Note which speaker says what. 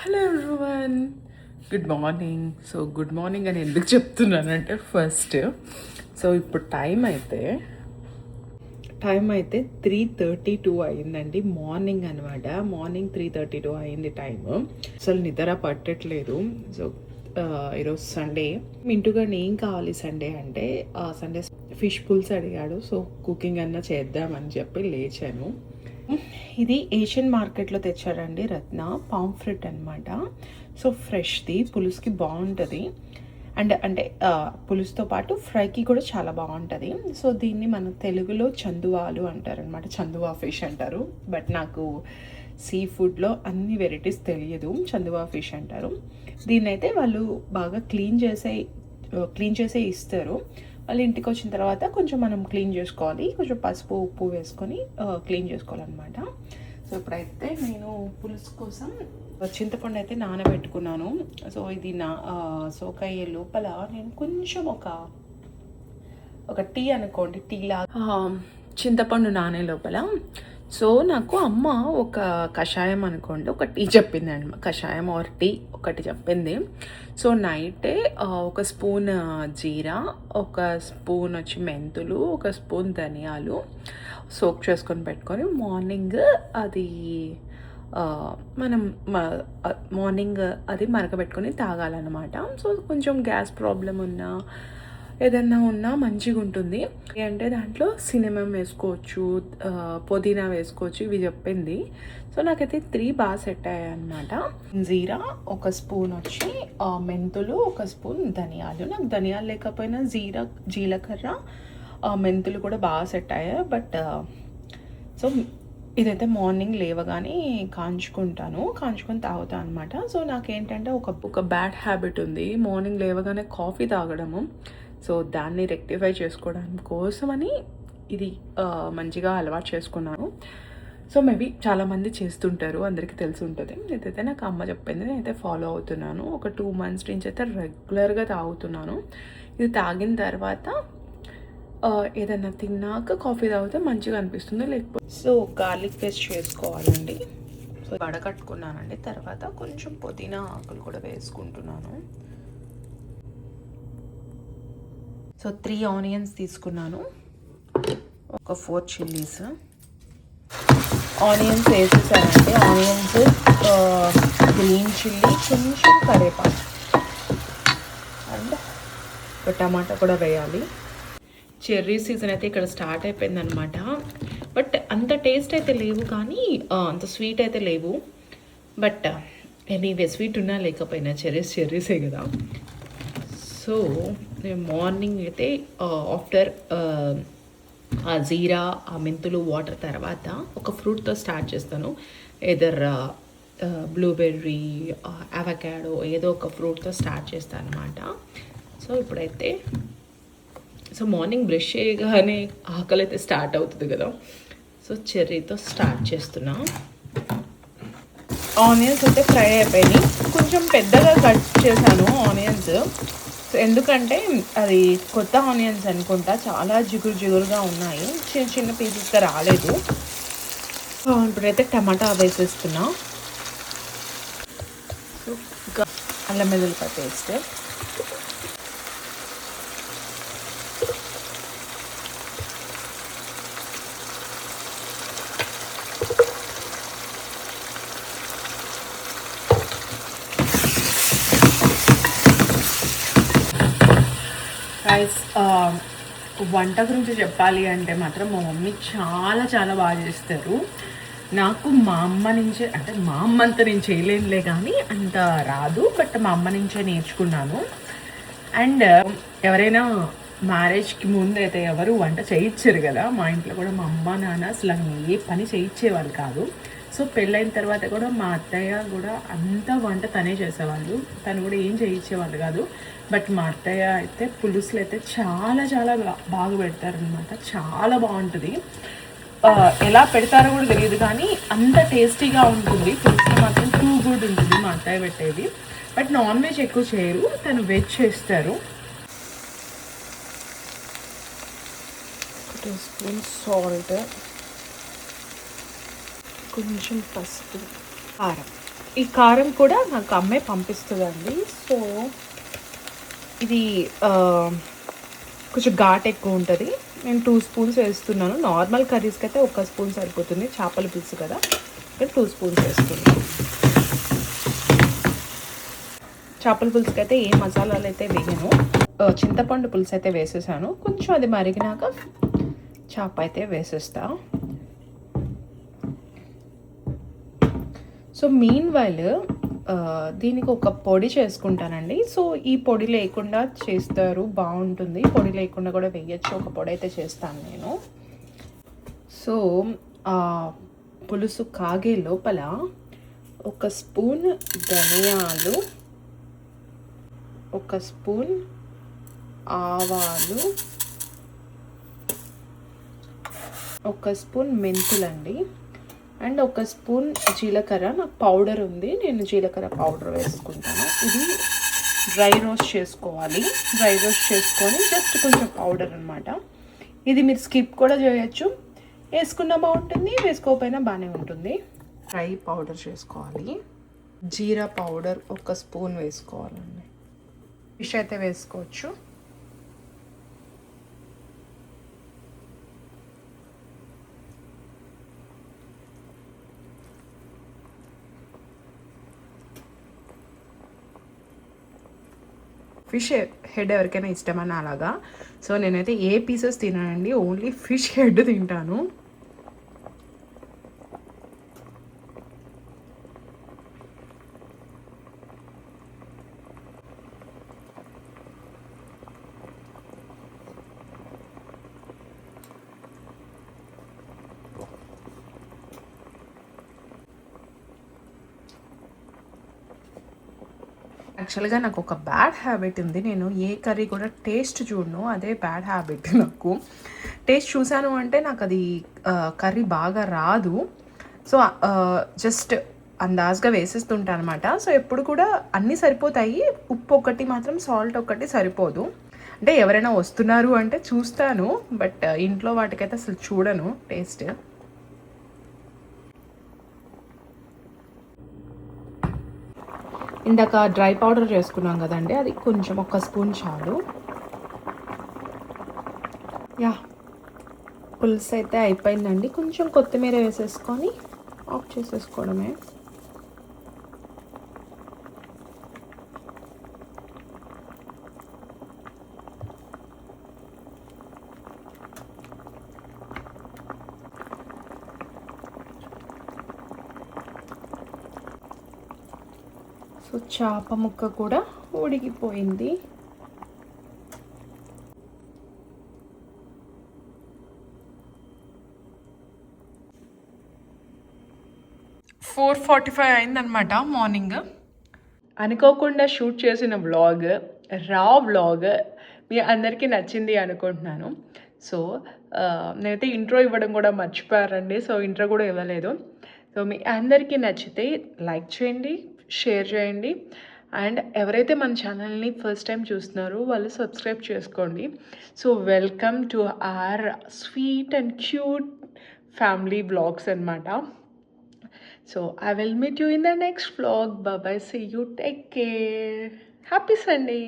Speaker 1: Hello everyone, good morning. So good morning అని ఎందుకు చెప్తున్నానంటే ఫస్ట్ ఇప్పుడు టైం అయితే 3:32 అయిందండి. మార్నింగ్ అనమాట. మార్నింగ్ 3:32 అయింది టైము. అసలు నిద్ర పట్టట్లేదు. సో ఈరోజు సండే. మింటుగా ఏం కావాలి సండే అంటే సండే ఫిష్ పుల్స్ అడిగాడు. సో కుకింగ్ అన్నా చేద్దామని చెప్పి లేచాను. ఇది ఏషియన్ మార్కెట్లో తెచ్చారండి, రత్న పాంఫ్రెట్ అనమాట. సో ఫ్రెష్ది, పులుసుకి బాగుంటుంది. అండ్ అంటే పులుసుతో పాటు ఫ్రైకి కూడా చాలా బాగుంటుంది. సో దీన్ని మన తెలుగులో చందువాలు అంటారనమాట. చందువా ఫిష్ అంటారు. బట్ నాకు సీ ఫుడ్లో అన్ని వెరైటీస్ తెలియదు. చందువా ఫిష్ అంటారు దీన్ని. అయితే వాళ్ళు బాగా క్లీన్ చేసే ఇస్తారు. వాళ్ళు ఇంటికి వచ్చిన తర్వాత కొంచెం మనం క్లీన్ చేసుకోవాలి. కొంచెం పసుపు ఉప్పు వేసుకొని క్లీన్ చేసుకోవాలన్నమాట. సో ఇప్పుడైతే నేను పులుసు కోసం చింతపండు అయితే నానబెట్టుకున్నాను. సో ఇది సోక్ అయ్యే లోపల నేను కొంచెం ఒక టీ అనుకోండి, టీలా చింతపండు నానే లోపల. సో నాకు అమ్మ ఒక కషాయం అనుకోండి, ఒక టీ చెప్పింది అండి. కషాయం ఆర్ టీ ఒకటి చెప్పింది. సో నైటే ఒక స్పూన్ జీరా, ఒక స్పూన్ వచ్చి మెంతులు, ఒక స్పూన్ ధనియాలు సోక్ చేసుకొని పెట్టుకొని మార్నింగ్ అది మనం మార్నింగ్ అది మరకబెట్టుకొని తాగాలన్నమాట. సో కొంచెం గ్యాస్ ప్రాబ్లం ఉన్నా ఏదన్నా ఉన్నా మంచిగా ఉంటుంది. అంటే దాంట్లో సినమన్ వేసుకోవచ్చు, పుదీనా వేసుకోవచ్చు, ఇవి చెప్పింది. సో నాకైతే 3 బాగా సెట్ అయ్యాయి అనమాట. జీరా ఒక స్పూన్ వచ్చి, మెంతులు ఒక స్పూన్, ధనియాలు. నాకు ధనియాలు లేకపోయినా జీలకర్ర మెంతులు కూడా బాగా సెట్ అయ్యాయి. బట్ సో ఇదైతే మార్నింగ్ లేవగానే కాంచుకొని తాగుతాను అనమాట. సో నాకేంటంటే ఒక బ్యాడ్ హ్యాబిట్ ఉంది, మార్నింగ్ లేవగానే కాఫీ తాగడము. సో దాన్ని రెక్టిఫై చేసుకోవడానికి కోసమని ఇది మంచిగా అలవాటు చేసుకున్నాను. సో మేబీ చాలామంది చేస్తుంటారు, అందరికీ తెలిసి ఉంటుంది. ఇదైతే నాకు అమ్మ చెప్పింది, నేనైతే ఫాలో అవుతున్నాను. ఒక 2 months నుంచి అయితే రెగ్యులర్గా తాగుతున్నాను. ఇది తాగిన తర్వాత ఏదైనా తిన్నాక కాఫీ తాగితే మంచిగా అనిపిస్తుంది. లేకపోతే సో గార్లిక్ పేస్ట్ చేసుకోవాలండి. సో వడకట్టుకున్నానండి. తర్వాత కొంచెం పుదీనా ఆకులు కూడా వేసుకుంటున్నాను. సో 3 ఆనియన్స్ తీసుకున్నాను, ఒక 4 చిల్లీస్. ఆనియన్స్ వేసేసానండి. ఆనియన్స్, గ్రీన్ చిల్లీ, కొంచెం కరివేపాకు అండ్ ఒక టమాటా కూడా వేయాలి. చెర్రీ సీజన్ అయితే ఇక్కడ స్టార్ట్ అయిపోయిందనమాట. బట్ అంత టేస్ట్ అయితే లేవు, కానీ అంత స్వీట్ అయితే లేవు. బట్ ఎనీవే స్వీట్ ఉన్నా లేకపోయినా చెర్రీసే కదా. సో నేను మార్నింగ్ అయితే ఆఫ్టర్ ఆ జీరా, ఆ మెంతులు, వాటర్ తర్వాత ఒక ఫ్రూట్తో స్టార్ట్ చేస్తాను. ఎదర్ బ్లూబెర్రీ, అవకాడో, ఏదో ఒక ఫ్రూట్తో స్టార్ట్ చేస్తాను అనమాట. సో ఇప్పుడైతే మార్నింగ్ బ్రష్ చేయగానే ఆకలి అయితే స్టార్ట్ అవుతుంది కదా. సో చెర్రీతో స్టార్ట్ చేస్తున్నా. ఆనియన్స్ అయితే ఫ్రై అయిపోయినాయి. కొంచెం పెద్దగా కట్ చేశాను ఆనియన్స్. సో ఎందుకంటే అది కొత్త ఆనియన్స్ అనుకుంటా, చాలా జిగురుగా ఉన్నాయి, చిన్న పీసెస్గా రాలేదు. ఇప్పుడైతే టమాటా వేసేస్తున్నా. సో ఇంకా అల్లం వెల్లుల్లిపాయ పేస్ట్, వంట గురించి చెప్పాలి అంటే మాత్రం మా మమ్మీ చాలా చాలా బాగా చేస్తారు. నాకు మా అమ్మ నుంచే, అంటే మా అమ్మ అంతా నేను చేయలేనులే కానీ అంత రాదు, బట్ మా అమ్మ నుంచే నేర్చుకున్నాను. అండ్ ఎవరైనా మ్యారేజ్కి ముందు అయితే ఎవరు వంట చేయించారు కదా. మా ఇంట్లో కూడా మా అమ్మ నాన్న అసలు ఏ పని చేయించేవాళ్ళు కాదు. సో పెళ్ళైన తర్వాత కూడా మా అత్తయ్య కూడా అంత వంట తనే చేసేవాళ్ళు, తను కూడా ఏం చేయించేవాళ్ళు కాదు. బట్ మా అత్తయ్య అయితే పులుసులు అయితే చాలా చాలా బాగా పెడతారనమాట. చాలా బాగుంటుంది. ఎలా పెడతారో కూడా తెలియదు, కానీ అంత టేస్టీగా ఉంటుంది. పులుసులో మాత్రం టూ గుడ్ ఉంటుంది మా అత్తయ్య పెట్టేది. బట్ నాన్ వెజ్ ఎక్కువ చేయరు, తను వెజ్ చేస్తారు. 1 స్పూన్ సాల్ట్, కొంచెం పసుపు, కారం. ఈ కారం కూడా నాకు అమ్మే పంపిస్తుందండి. సో ఇది కొంచెం ఘాట్ ఎక్కువ ఉంటుంది. నేను 2 స్పూన్స్ వేస్తున్నాను. నార్మల్ కర్రీస్కి అయితే 1 స్పూన్ సరిపోతుంది, చేపల పులుసు కదా. నేను 2 స్పూన్స్ వేస్తున్నాను. చేపల పులుసుకి అయితే ఏ మసాలాలు అయితే వేయను. చింతపండు పులుసు అయితే వేసేసాను. కొంచెం అది మరిగినాక చేప అయితే వేసేస్తా. సో మీన్ వైల్ దీనికి ఒక పొడి చేసుకుంటానండి. సో ఈ పొడి లేకుండా చేస్తారు, బాగుంటుంది. పొడి లేకుండా కూడా వేయచ్చు. ఒక పొడి అయితే చేస్తాను నేను. సో పులుసు కాగే లోపల 1 స్పూన్ ధనియాలు, 1 స్పూన్ ఆవాలు, 1 స్పూన్ మెంతులండి, అండ్ 1 స్పూన్ జీలకర్ర. నాకు పౌడర్ ఉంది, నేను జీలకర్ర పౌడర్ వేసుకుంటాను. ఇది డ్రై రోస్ట్ చేసుకోవాలి. డ్రై రోస్ట్ చేసుకొని జస్ట్ కొంచెం పౌడర్ అనమాట. ఇది మీరు స్కిప్ కూడా చేయొచ్చు, వేసుకున్న బాగుంటుంది, వేసుకోకపోయినా బాగానే ఉంటుంది. డ్రై పౌడర్ చేసుకోవాలి. జీరా పౌడర్ 1 స్పూన్ వేసుకోవాలండి. ఫిష్ అయితే వేసుకోవచ్చు. ఫిష్ హెడ్ ఎవరికైనా ఇష్టమని అలాగా. సో నేనైతే ఏ పీసెస్ తినానండి, ఓన్లీ ఫిష్ హెడ్ తింటాను. యాక్చువల్గా నాకు ఒక బ్యాడ్ హ్యాబిట్ ఉంది. నేను ఏ కర్రీ కూడా టేస్ట్ చూడను, అదే బ్యాడ్ హ్యాబిట్ నాకు. టేస్ట్ చూశాను అంటే నాకు అది కర్రీ బాగా రాదు. సో జస్ట్ అందాజ్గా వేసేస్తుంటాను అనమాట. సో ఎప్పుడు కూడా అన్నీ సరిపోతాయి, ఉప్పు ఒకటి మాత్రం, సాల్ట్ ఒకటి సరిపోదు. అంటే ఎవరైనా వస్తున్నారు అంటే చూస్తాను, బట్ ఇంట్లో వాటికైతే అసలు చూడను టేస్ట్. ఇందాక డ్రై పౌడర్ చేసుకున్నాం కదండి, అది కొంచెం 1 స్పూన్ చాలు. యా, పులుసు అయితే అయిపోయిందండి. కొంచెం కొత్తిమీర వేసేసుకొని ఆఫ్ చేసేసుకోవడమే. సో చేప ముక్క కూడా ఉడికిపోయింది. ఫోర్ 45 అయిందనమాట మార్నింగ్. అనుకోకుండా షూట్ చేసిన వ్లాగ్, వ్లాగ్ మీ అందరికీ నచ్చింది అనుకుంటున్నాను. సో నేనైతే ఇంట్రో ఇవ్వడం కూడా మర్చిపోయారండి. సో ఇంట్రో కూడా ఇవ్వలేదు. సో మీ అందరికీ నచ్చితే లైక్ చేయండి, షేర్ చేయండి, అండ్ ఎవరైతే మన ఛానల్ని ఫస్ట్ టైం చూస్తున్నారో వాళ్ళు సబ్స్క్రైబ్ చేసుకోండి. So welcome to our sweet and cute family vlogs అనమాట. So I will meet you in the next vlog. Bye bye. See you. Take care. Happy Sunday.